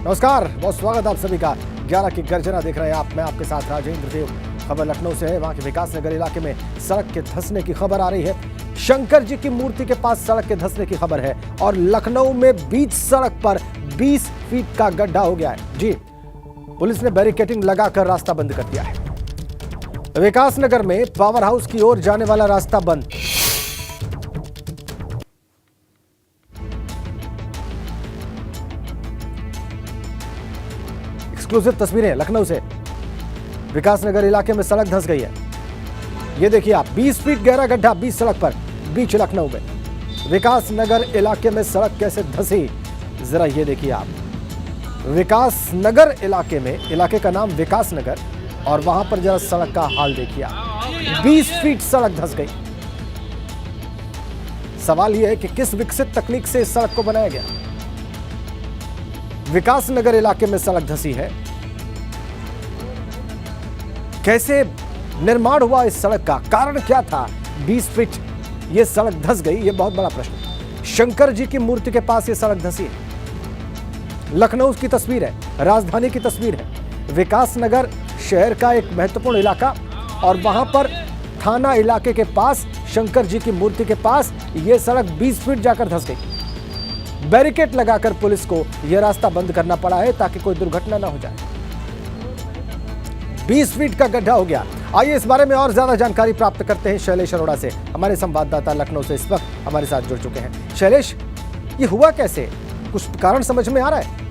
नमस्कार, बहुत स्वागत आप सभी का। 11 की गर्जना देख रहे हैं आप। मैं आपके साथ राजेंद्र देव। खबर लखनऊ से है। वहां के विकास नगर इलाके में सड़क के धंसने की खबर आ रही है। शंकर जी की मूर्ति के पास सड़क के धंसने की खबर है और लखनऊ में बीच सड़क पर 20 फीट का गड्ढा हो गया है। जी, पुलिस ने बैरिकेडिंग लगाकर रास्ता बंद कर दिया है। विकास नगर में पावर हाउस की ओर जाने वाला रास्ता बंद। एक्सक्लूसिव तस्वीरें लखनऊ से। विकास नगर इलाके में सड़क धंस गई है। ये देखिए आप, 20 फीट गहरा गड्ढा बीच सड़क पर, बीच लखनऊ में। विकास नगर इलाके में सड़क कैसे धंसी, जरा ये देखिए आप। विकास नगर इलाके में, इलाके का नाम विकास नगर, और वहां पर जरा सड़क का हाल देखिए आप। 20 फीट सड़क धंस गई। सवाल यह है कि किस विकसित तकनीक से इस सड़क को बनाया गया। विकास नगर इलाके में सड़क धंसी है। कैसे निर्माण हुआ इस सड़क का, कारण क्या था 20 फीट यह सड़क धंस गई, यह बहुत बड़ा प्रश्न। शंकर जी की मूर्ति के पास यह सड़क धंसी है। लखनऊ की तस्वीर है, राजधानी की तस्वीर है। विकास नगर शहर का एक महत्वपूर्ण इलाका, और वहां पर थाना इलाके के पास शंकर जी की मूर्ति के पास यह सड़क 20 फीट जाकर धंस गई। बैरिकेड लगाकर पुलिस को यह रास्ता बंद करना पड़ा है ताकि कोई दुर्घटना ना हो जाए। 20 फीट का गड्ढा हो गया। आइए इस बारे में और ज्यादा जानकारी प्राप्त करते हैं शैलेश अरोड़ा से। हमारे संवाददाता लखनऊ से इस वक्त हमारे साथ जुड़ चुके हैं। शैलेश, ये हुआ कैसे, कुछ कारण समझ में आ रहा है?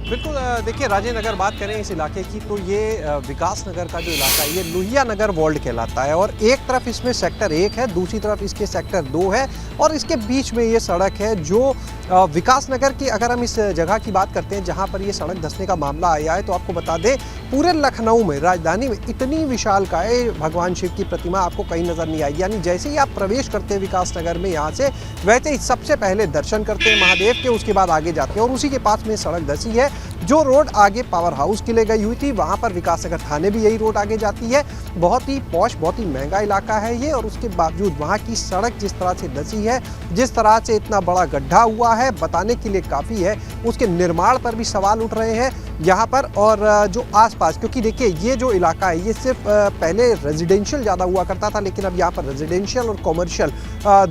बिल्कुल, देखिए राजेंद्र, अगर बात करें इस इलाके की तो ये विकास नगर का जो इलाका है ये लोहिया नगर वार्ड कहलाता है, और एक तरफ इसमें सेक्टर 1 है, दूसरी तरफ इसके सेक्टर 2 है, और इसके बीच में ये सड़क है जो विकास नगर की। अगर हम इस जगह की बात करते हैं जहां पर ये सड़क धंसने का मामला आया है, तो आपको बता दें पूरे लखनऊ में, राजधानी में इतनी विशालकाय भगवान शिव की प्रतिमा आपको कहीं नजर नहीं आएगी। यानी जैसे ही आप प्रवेश करते हैं विकास नगर में यहाँ से, वैसे ही सबसे पहले दर्शन करते हैं महादेव के, उसके बाद आगे जाते हैं, और उसी के पास में सड़क धंसी है। जो रोड आगे पावर हाउस के लिए गई हुई थी, वहां पर विकास नगर थाने भी यही रोड आगे जाती है। बहुत ही पॉश, बहुत ही महंगा इलाका है ये, और उसके बावजूद वहां की सड़क जिस तरह से धंसी है, जिस तरह से इतना बड़ा गड्ढा हुआ है, बताने के लिए काफ़ी है। उसके निर्माण पर भी सवाल उठ रहे हैं यहाँ पर, और जो आसपास, क्योंकि देखिए ये जो इलाका है ये सिर्फ पहले रेजिडेंशियल ज़्यादा हुआ करता था, लेकिन अब यहाँ पर रेजिडेंशियल और कॉमर्शियल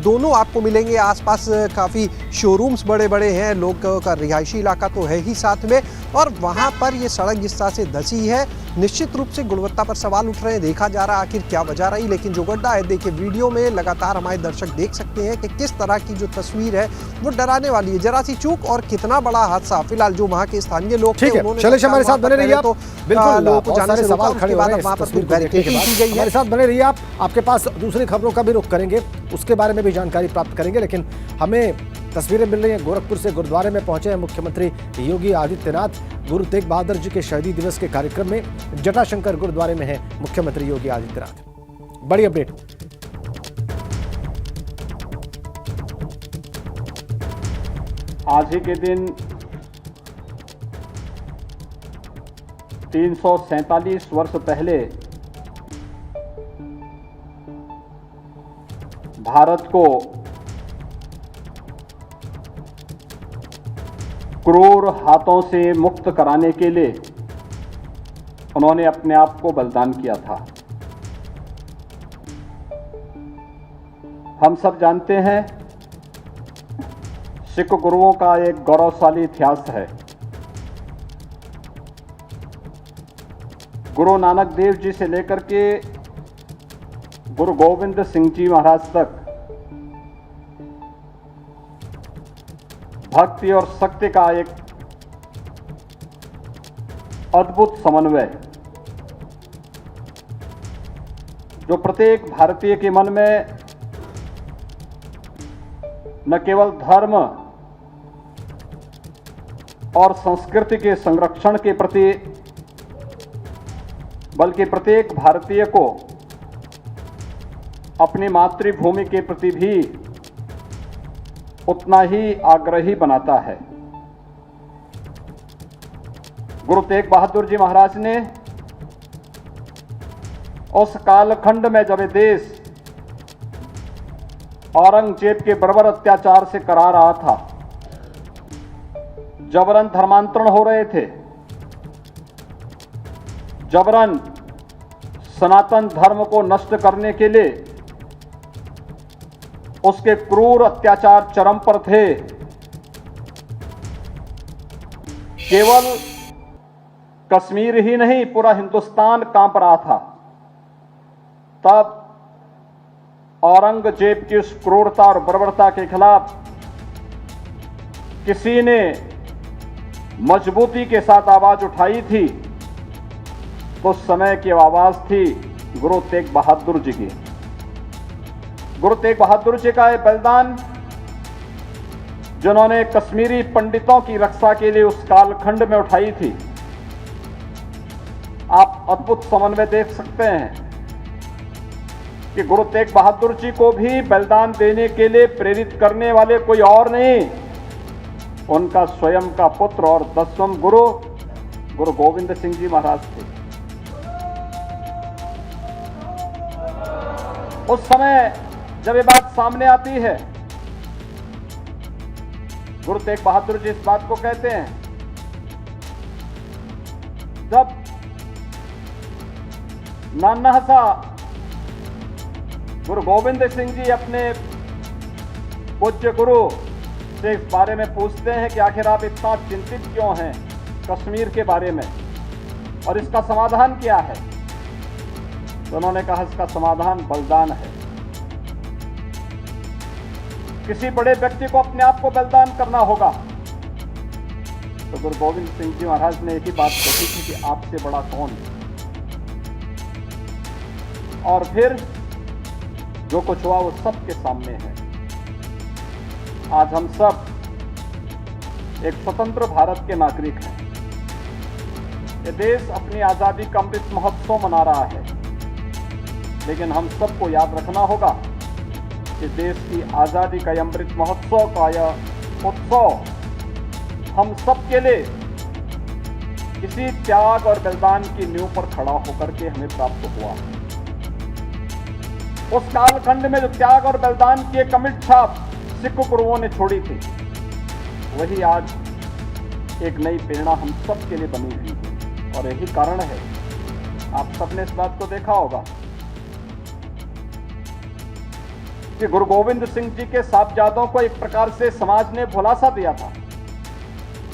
दोनों आपको मिलेंगे। आसपास काफ़ी शोरूम्स बड़े बड़े हैं, लोगों का रिहायशी इलाका तो है ही साथ में, और वहाँ पर ये सड़क जिस तरह से धंसी है, निश्चित रूप से गुणवत्ता पर सवाल उठ रहे हैं। देखा जा रहा है आखिर क्या वजह रही, लेकिन जो गड्ढा है, देखिए वीडियो में लगातार हमारे दर्शक देख सकते हैं कि किस तरह की जो तस्वीर है वो डराने वाली है। जरा सी चूक और कितना बड़ा हादसा। फिलहाल जो वहाँ के स्थानीय लोग थे, उन्होंने चलिए हमारे साथ बने रहिए आप। बिल्कुल, लोगों को जाने से सवाल खड़े हो रहे हैं, वहाँ पर बैरिकेडिंग की गई है। हमारे साथ बने रहिए आप। आपके पास दूसरी खबरों का भी रुख करेंगे, उसके बारे में भी जानकारी प्राप्त करेंगे, लेकिन हमें तस्वीरें मिल रही हैं। गोरखपुर से गुरुद्वारे में पहुंचे हैं मुख्यमंत्री योगी आदित्यनाथ। गुरु तेग बहादुर जी के शहीदी दिवस के कार्यक्रम में जटाशंकर गुरुद्वारे में है मुख्यमंत्री योगी आदित्यनाथ। बड़ी अपडेट। आज ही के दिन 347 वर्ष पहले भारत को क्रूर हाथों से मुक्त कराने के लिए उन्होंने अपने आप को बलिदान किया था। हम सब जानते हैं सिख गुरुओं का एक गौरवशाली इतिहास है। गुरु नानक देव जी से लेकर के गुरु गोविंद सिंह जी महाराज तक भक्ति और शक्ति का एक अद्भुत समन्वय, जो प्रत्येक भारतीय के मन में न केवल धर्म और संस्कृति के संरक्षण के प्रति, बल्कि प्रत्येक भारतीय को अपनी मातृभूमि के प्रति भी उतना ही आग्रही बनाता है। गुरु तेग बहादुर जी महाराज ने उस कालखंड में जब देश औरंगजेब के बर्बर अत्याचार से करा रहा था, जबरन धर्मांतरण हो रहे थे, जबरन सनातन धर्म को नष्ट करने के लिए उसके क्रूर अत्याचार चरम पर थे। केवल कश्मीर ही नहीं, पूरा हिंदुस्तान कांप रहा था। तब औरंगजेब की उस क्रूरता और बर्बरता के खिलाफ किसी ने मजबूती के साथ आवाज उठाई थी, तो उस समय की आवाज थी गुरु तेग बहादुर जी की। गुरु तेग बहादुर जी का यह बलिदान, जिन्होंने कश्मीरी पंडितों की रक्षा के लिए उस कालखंड में उठाई थी, आप अद्भुत समन्वय देख सकते हैं कि गुरु तेग बहादुर जी को भी बलिदान देने के लिए प्रेरित करने वाले कोई और नहीं, उनका स्वयं का पुत्र और 10वें गुरु गुरु गोविंद सिंह जी महाराज थे। उस समय जब ये बात सामने आती है, गुरु तेग बहादुर जी इस बात को कहते हैं, जब नाना सा गुरु गोविंद सिंह जी अपने पूज्य गुरु से इस बारे में पूछते हैं कि आखिर आप इतना चिंतित क्यों हैं कश्मीर के बारे में और इसका समाधान क्या है, तो उन्होंने कहा इसका समाधान बलिदान है। किसी बड़े व्यक्ति को अपने आप को बलिदान करना होगा। तो गुरु गोविंद सिंह जी महाराज ने एक ही बात कही थी कि आपसे बड़ा कौन। और फिर जो कुछ हुआ वो सबके सामने है। आज हम सब एक स्वतंत्र भारत के नागरिक हैं। ये देश अपनी आजादी का अमृत महोत्सव मना रहा है, लेकिन हम सबको याद रखना होगा कि देश की आजादी का यह अमृत महोत्सव का यह उत्सव हम सबके लिए इसी त्याग और बलिदान की नींव पर खड़ा होकर के हमें प्राप्त हुआ। उस कालखंड में जो त्याग और बलिदान की एक अमिट छाप सिख गुरुओं ने छोड़ी थी, वही आज एक नई प्रेरणा हम सब के लिए बनी हुई है। और यही कारण है, आप सबने इस बात को देखा होगा कि गुरु गोविंद सिंह जी के साहबजादों को एक प्रकार से समाज ने भुलासा दिया था,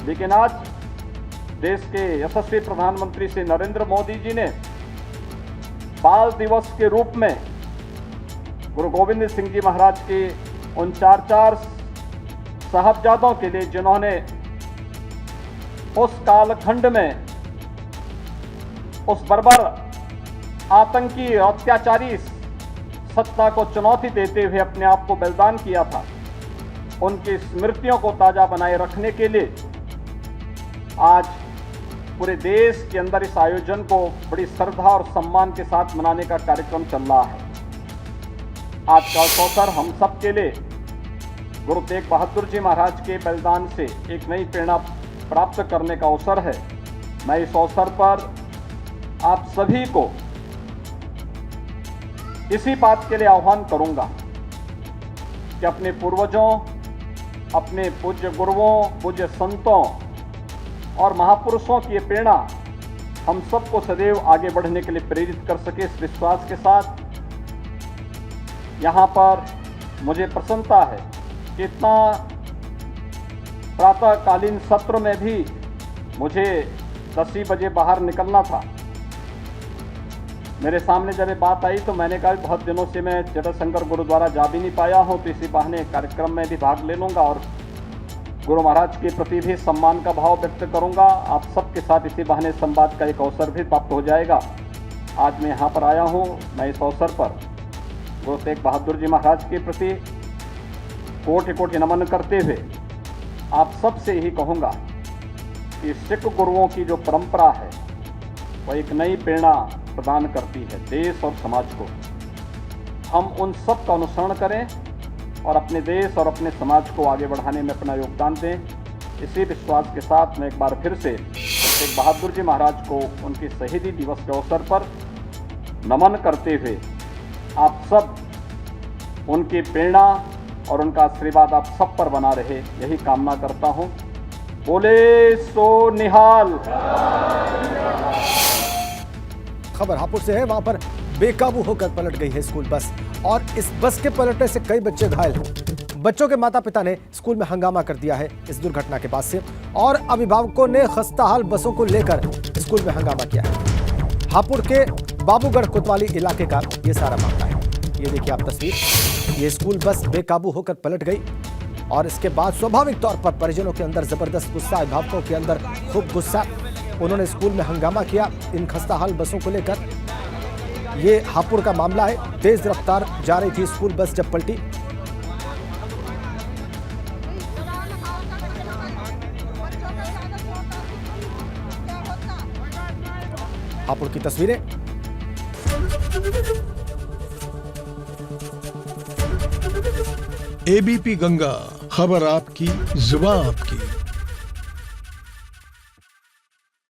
लेकिन आज देश के यशस्वी प्रधानमंत्री श्री नरेंद्र मोदी जी ने बाल दिवस के रूप में गुरु गोविंद सिंह जी महाराज के उन 4 साहबजादों के लिए, जिन्होंने उस कालखंड में उस बर्बर आतंकी अत्याचारी सत्ता को चुनौती देते हुए अपने आप को बलिदान किया था, उनकी स्मृतियों को ताजा बनाए रखने के लिए आज पूरे देश के अंदर इस आयोजन को बड़ी श्रद्धा और सम्मान के साथ मनाने का कार्यक्रम चल रहा है। आज का अवसर हम सब के लिए गुरु तेग बहादुर जी महाराज के बलिदान से एक नई प्रेरणा प्राप्त करने का अवसर है। मैं इस अवसर पर आप सभी को इसी बात के लिए आह्वान करूंगा कि अपने पूर्वजों, अपने पूज्य गुरुओं, पूज्य संतों और महापुरुषों की ये प्रेरणा हम सबको सदैव आगे बढ़ने के लिए प्रेरित कर सके। इस विश्वास के साथ यहाँ पर मुझे प्रसन्नता है कि इतना प्रातःकालीन सत्र में भी मुझे 10 ही बजे बाहर निकलना था। मेरे सामने जब ये बात आई तो मैंने कहा बहुत दिनों से मैं जटाशंकर गुरुद्वारा जा भी नहीं पाया हूँ, तो इसी बहाने कार्यक्रम में भी भाग ले लूँगा और गुरु महाराज के प्रति भी सम्मान का भाव व्यक्त करूँगा। आप सबके साथ इसी बहाने संवाद का एक अवसर भी प्राप्त हो जाएगा। आज मैं यहाँ पर आया हूँ, मैं इस अवसर पर गुरु तेग बहादुर जी महाराज के प्रति कोटि कोटि नमन करते हुए आप सबसे यही कहूँगा कि सिख गुरुओं की जो परंपरा है वह एक नई प्रेरणा प्रदान करती है देश और समाज को। हम उन सब का अनुसरण करें और अपने देश और अपने समाज को आगे बढ़ाने में अपना योगदान दें। इसी विश्वास के साथ मैं एक बार फिर से तेग बहादुर जी महाराज को उनकी शहीदी दिवस के अवसर पर नमन करते हुए आप सब उनकी प्रेरणा और उनका आशीर्वाद आप सब पर बना रहे, यही कामना करता हूं। बोले सो निहाल। खबर हापुड़ से है, वहां पर बेकाबू होकर पलट गई है स्कूल बस और इस बस के पलटने से कई बच्चे घायल हैं। बच्चों के माता पिता ने स्कूल में हंगामा कर दिया है इस दुर्घटना के बाद से और अभिभावकों ने खस्ताहाल बसों को लेकर स्कूल में हंगामा किया है। हापुड़ के बाबूगढ़ कोतवाली इलाके का यह सारा मामला है। ये देखिए आप तस्वीर, ये स्कूल बस बेकाबू होकर पलट गई और इसके बाद स्वाभाविक तौर पर परिजनों के अंदर जबरदस्त गुस्सा, अभिभावकों के अंदर खूब गुस्सा। उन्होंने स्कूल में हंगामा किया इन खस्ताहाल बसों को लेकर। ये हापुड़ का मामला है। तेज रफ्तार जा रही थी स्कूल बस जब पलटी। हापुड़ की तस्वीरें। एबीपी गंगा, खबर आपकी, जुबान आपकी।